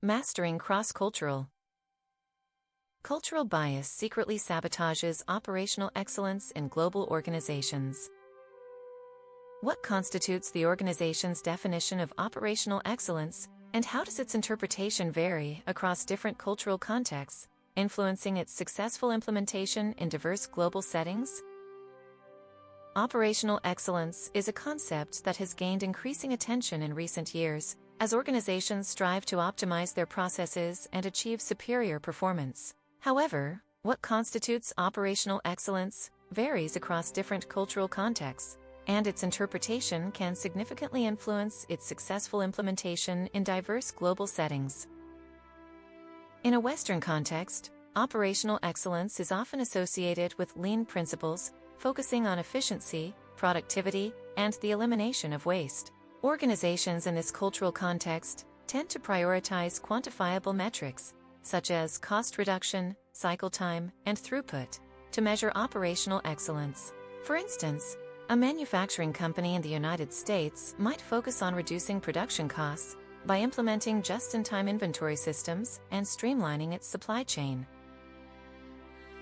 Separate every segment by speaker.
Speaker 1: Mastering cross-cultural. Cultural bias secretly sabotages operational excellence in global organizations. What constitutes the organization's definition of operational excellence, and how does its interpretation vary across different cultural contexts, influencing its successful implementation in diverse global settings? Operational excellence is a concept that has gained increasing attention in recent years, as organizations strive to optimize their processes and achieve superior performance. However, what constitutes operational excellence varies across different cultural contexts, and its interpretation can significantly influence its successful implementation in diverse global settings. In a Western context, operational excellence is often associated with lean principles, focusing on efficiency, productivity, and the elimination of waste. Organizations in this cultural context tend to prioritize quantifiable metrics, such as cost reduction, cycle time, and throughput, to measure operational excellence. For instance, a manufacturing company in the United States might focus on reducing production costs by implementing just-in-time inventory systems and streamlining its supply chain.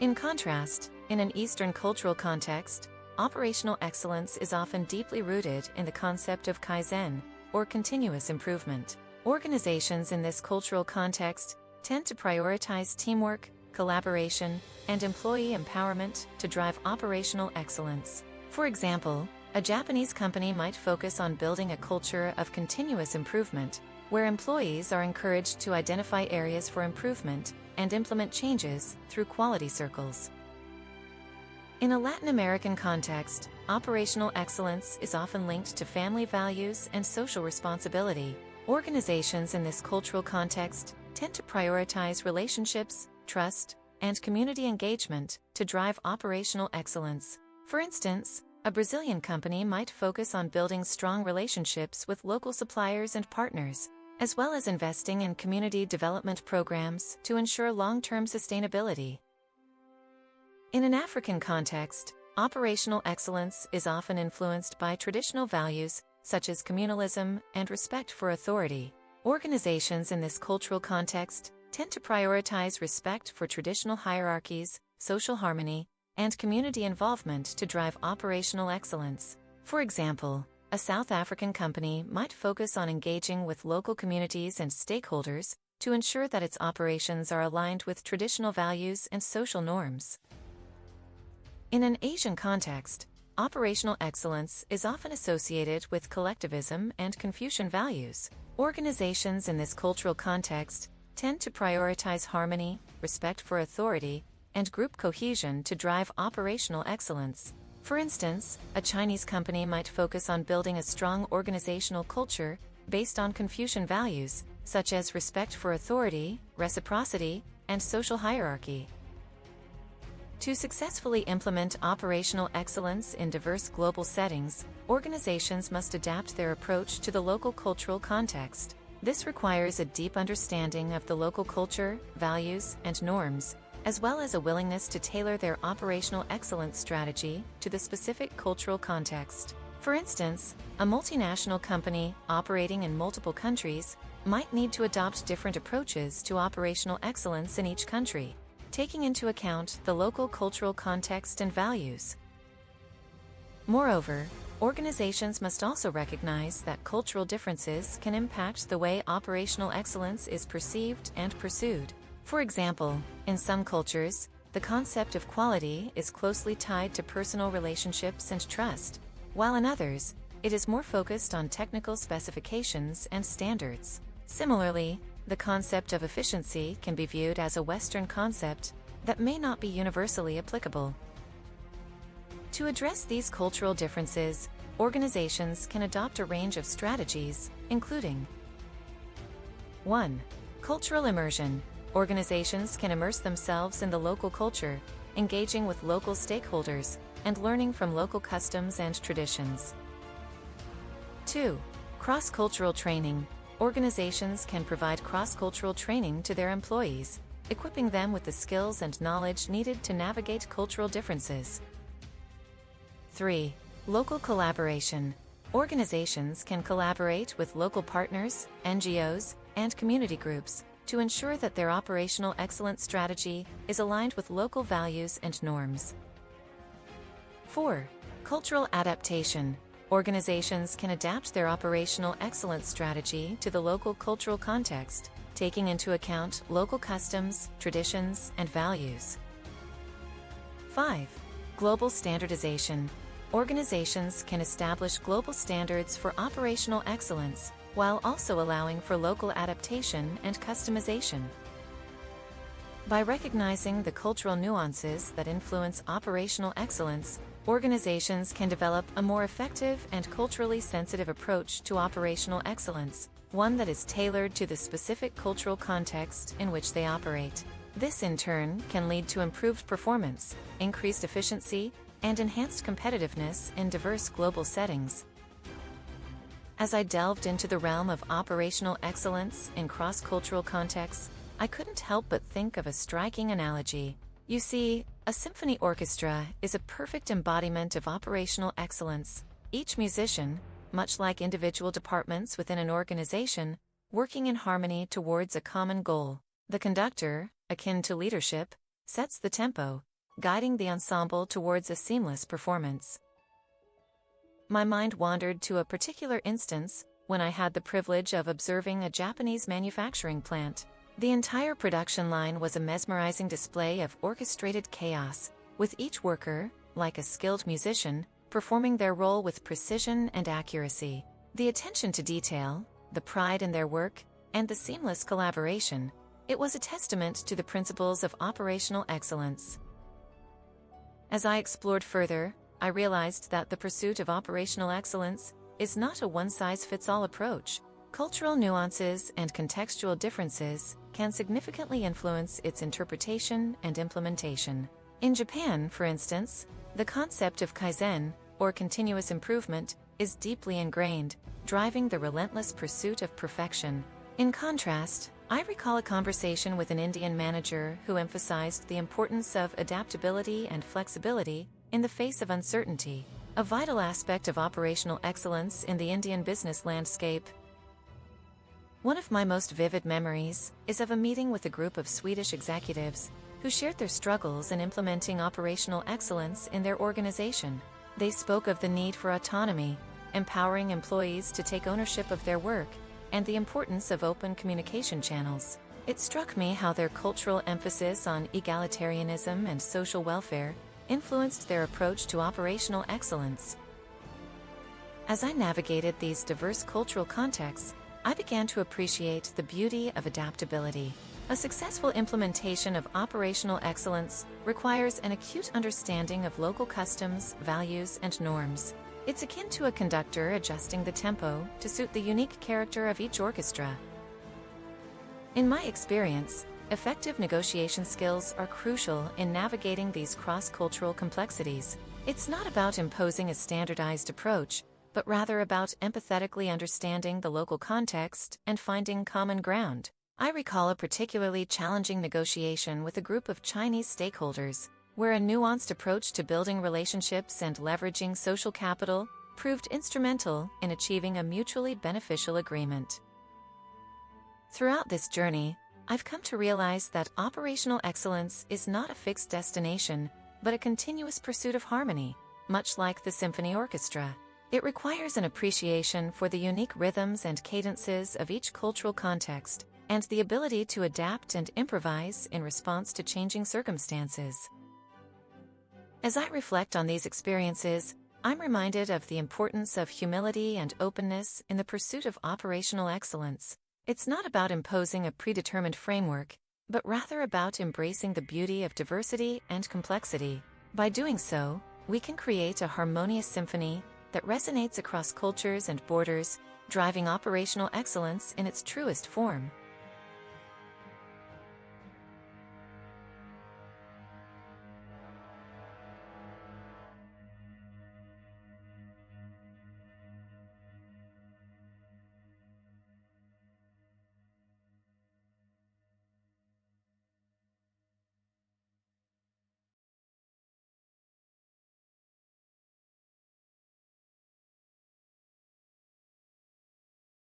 Speaker 1: In contrast, in an Eastern cultural context, operational excellence is often deeply rooted in the concept of Kaizen, or continuous improvement. Organizations in this cultural context tend to prioritize teamwork, collaboration, and employee empowerment to drive operational excellence. For example, a Japanese company might focus on building a culture of continuous improvement, where employees are encouraged to identify areas for improvement and implement changes through quality circles. In a Latin American context, operational excellence is often linked to family values and social responsibility. Organizations in this cultural context tend to prioritize relationships, trust, and community engagement to drive operational excellence. For instance, a Brazilian company might focus on building strong relationships with local suppliers and partners, as well as investing in community development programs to ensure long-term sustainability. In an African context, operational excellence is often influenced by traditional values such as communalism and respect for authority. Organizations in this cultural context tend to prioritize respect for traditional hierarchies, social harmony, and community involvement to drive operational excellence. For example, a South African company might focus on engaging with local communities and stakeholders to ensure that its operations are aligned with traditional values and social norms. In an Asian context, operational excellence is often associated with collectivism and Confucian values. Organizations in this cultural context tend to prioritize harmony, respect for authority, and group cohesion to drive operational excellence. For instance, a Chinese company might focus on building a strong organizational culture based on Confucian values, such as respect for authority, reciprocity, and social hierarchy. To successfully implement operational excellence in diverse global settings, organizations must adapt their approach to the local cultural context. This requires a deep understanding of the local culture, values, and norms, as well as a willingness to tailor their operational excellence strategy to the specific cultural context. For instance, a multinational company operating in multiple countries might need to adopt different approaches to operational excellence in each country, taking into account the local cultural context and values. Moreover, organizations must also recognize that cultural differences can impact the way operational excellence is perceived and pursued. For example, in some cultures, the concept of quality is closely tied to personal relationships and trust, while in others, it is more focused on technical specifications and standards. Similarly, the concept of efficiency can be viewed as a Western concept that may not be universally applicable. To address these cultural differences, organizations can adopt a range of strategies, including 1. Cultural immersion. Organizations can immerse themselves in the local culture, engaging with local stakeholders, and learning from local customs and traditions. 2. Cross-cultural training. Organizations can provide cross-cultural training to their employees, equipping them with the skills and knowledge needed to navigate cultural differences. 3. Local collaboration. Organizations can collaborate with local partners, NGOs, and community groups, to ensure that their operational excellence strategy is aligned with local values and norms. 4. Cultural adaptation. Organizations can adapt their operational excellence strategy to the local cultural context, taking into account local customs, traditions, and values. 5. Global standardization. Organizations can establish global standards for operational excellence while also allowing for local adaptation and customization. By recognizing the cultural nuances that influence operational excellence, organizations can develop a more effective and culturally sensitive approach to operational excellence, one that is tailored to the specific cultural context in which they operate. This in turn can lead to improved performance, increased efficiency, and enhanced competitiveness in diverse global settings. As I delved into the realm of operational excellence in cross-cultural contexts, I couldn't help but think of a striking analogy. You see, a symphony orchestra is a perfect embodiment of operational excellence, each musician, much like individual departments within an organization, working in harmony towards a common goal. The conductor, akin to leadership, sets the tempo, guiding the ensemble towards a seamless performance. My mind wandered to a particular instance when I had the privilege of observing a Japanese manufacturing plant. The entire production line was a mesmerizing display of orchestrated chaos, with each worker, like a skilled musician, performing their role with precision and accuracy. The attention to detail, the pride in their work, and the seamless collaboration, it was a testament to the principles of operational excellence. As I explored further, I realized that the pursuit of operational excellence is not a one-size-fits-all approach. Cultural nuances and contextual differences can significantly influence its interpretation and implementation. In Japan, for instance, the concept of kaizen, or continuous improvement, is deeply ingrained, driving the relentless pursuit of perfection. In contrast, I recall a conversation with an Indian manager who emphasized the importance of adaptability and flexibility in the face of uncertainty, a vital aspect of operational excellence in the Indian business landscape. One of my most vivid memories is of a meeting with a group of Swedish executives who shared their struggles in implementing operational excellence in their organization. They spoke of the need for autonomy, empowering employees to take ownership of their work, and the importance of open communication channels. It struck me how their cultural emphasis on egalitarianism and social welfare influenced their approach to operational excellence. As I navigated these diverse cultural contexts, I began to appreciate the beauty of adaptability. A successful implementation of operational excellence requires an acute understanding of local customs, values, and norms. It's akin to a conductor adjusting the tempo to suit the unique character of each orchestra. In my experience, effective negotiation skills are crucial in navigating these cross-cultural complexities. It's not about imposing a standardized approach, but rather about empathetically understanding the local context and finding common ground. I recall a particularly challenging negotiation with a group of Chinese stakeholders, where a nuanced approach to building relationships and leveraging social capital proved instrumental in achieving a mutually beneficial agreement. Throughout this journey, I've come to realize that operational excellence is not a fixed destination, but a continuous pursuit of harmony, much like the symphony orchestra. It requires an appreciation for the unique rhythms and cadences of each cultural context, and the ability to adapt and improvise in response to changing circumstances. As I reflect on these experiences, I'm reminded of the importance of humility and openness in the pursuit of operational excellence. It's not about imposing a predetermined framework, but rather about embracing the beauty of diversity and complexity. By doing so, we can create a harmonious symphony that resonates across cultures and borders, driving operational excellence in its truest form.